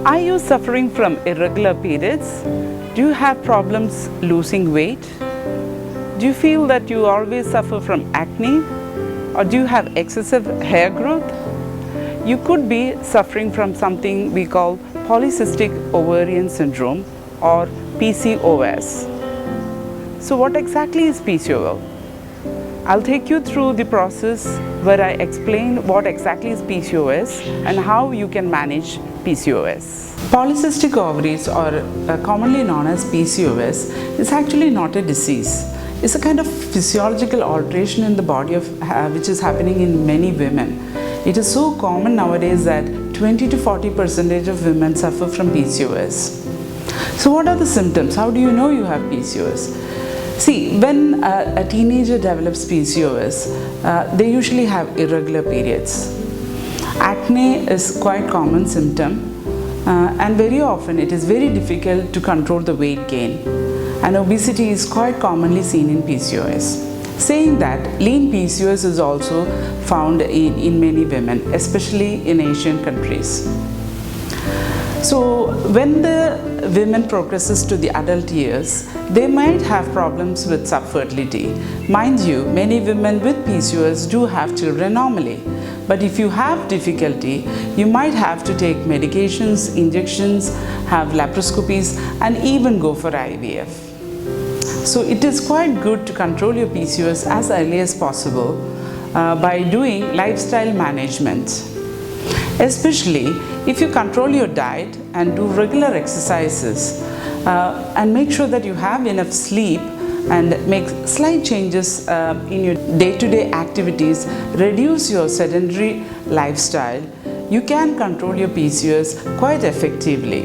Are you suffering from irregular periods? Do you have problems losing weight? Do you feel that you always suffer from acne? Or do you have excessive hair growth? You could be suffering from something we call polycystic ovarian syndrome or PCOS. So what exactly is PCOS? I'll take you through the process where I explain what exactly is PCOS and how you can manage PCOS. Polycystic ovaries, or commonly known as PCOS, is actually not a disease. It's a kind of physiological alteration in the body which is happening in many women. It is so common nowadays that 20 to 40% of women suffer from PCOS. So what are the symptoms? How do you know you have PCOS? See, when a teenager develops PCOS, they usually have irregular periods. Acne is quite common symptom, and very often it is very difficult to control the weight gain, and obesity is quite commonly seen in PCOS. Saying that, lean PCOS is also found in many women, especially in Asian countries. So when the women progresses to the adult years, they might have problems with subfertility. Mind you, many women with PCOS do have children normally. But if you have difficulty, you might have to take medications, injections, have laparoscopies, and even go for IVF. So it is quite good to control your PCOS as early as possible by doing lifestyle management. Especially if you control your diet and do regular exercises and make sure that you have enough sleep and make slight changes in your day-to-day activities, reduce your sedentary lifestyle, you can control your PCOS quite effectively.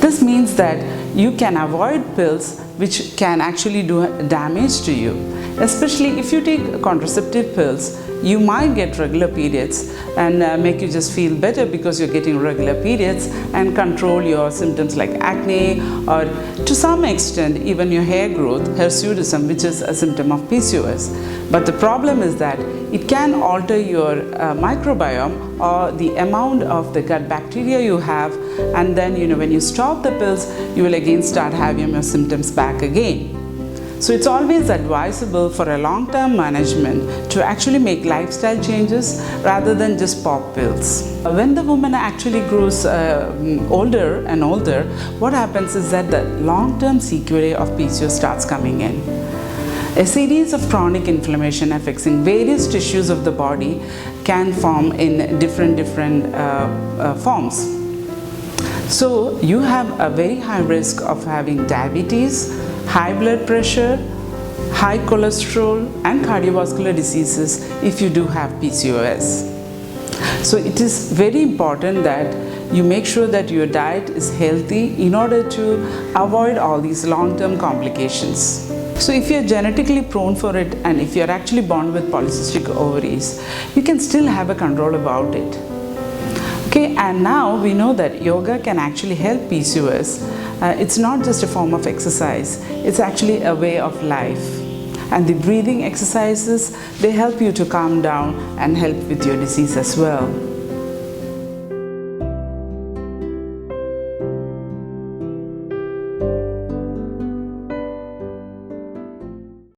This means that you can avoid pills which can actually do damage to you. Especially if you take contraceptive pills, you might get regular periods and make you just feel better because you're getting regular periods, and control your symptoms like acne or to some extent even your hair growth, hirsutism, which is a symptom of PCOS. But the problem is that it can alter your microbiome or the amount of the gut bacteria you have, and then when you stop the pills, you will again start having your symptoms back again. So it's always advisable for a long-term management to actually make lifestyle changes rather than just pop pills. When the woman actually grows older and older, what happens is that the long-term sequelae of PCOS starts coming in. A series of chronic inflammation affecting various tissues of the body can form in different forms. So you have a very high risk of having diabetes, high blood pressure, high cholesterol, and cardiovascular diseases if you do have PCOS. So it is very important that you make sure that your diet is healthy in order to avoid all these long-term complications. So if you're genetically prone for it, and if you're actually born with polycystic ovaries, you can still have a control about it. Okay, and now we know that yoga can actually help PCOS. It's not just a form of exercise, it's actually a way of life. And the breathing exercises, they help you to calm down and help with your disease as well.